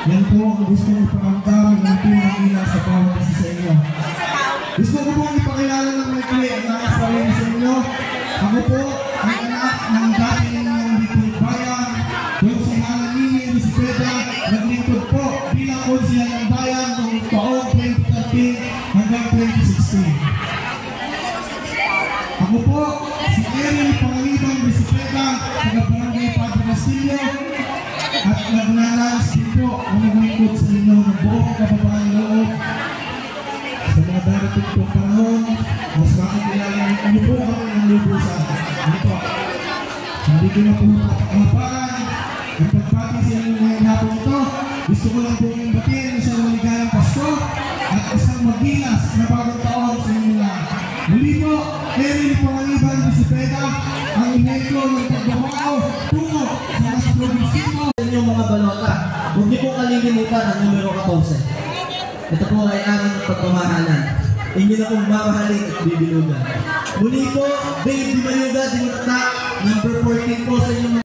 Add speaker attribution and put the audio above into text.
Speaker 1: Yan po ang gusto kong ipakamdam ng pinangina sa bawat isa sa inyo. Gusto ko pong ipakilala ng maikli ang aking sarili sa inyo. Ako po ay anak ng dating ng Lingkod Bayan, kung si Hananini Elisabeta, naglingkod po bilang konsihan ng bayan noong taong 2013 hanggang 2016. Ako po si Ariel Pangaliban Elisabeta, taga-barangay Padre Castillo, at nagnalas din po ang naglingkod sa inyo ng buong kababaang loob. Sa mga darating po panahon, mas makikilala niyo po kami ng lubusan. Ano po? Hindi ko na po kapakaparan ang pagpati sa inyo ngayong hapon ito. Gusto ko lang po yung batiin sa maligayang Pasko at isang magilas na bagong taon sa inyo lahat. Muli po, Ariel Pangaliban Elisabeta, ang ineko ng pagbabago tungo sa mas probinsino.
Speaker 2: Sa inyong mga balota, huwag niyo pong kalilimutan ang numero 14. Ito po ay aming pagmamahalan. Inyo na pong mamahalin at bibilugan. Muli po, Dave Di Mayuga, Dinata, number 14 po sa inyong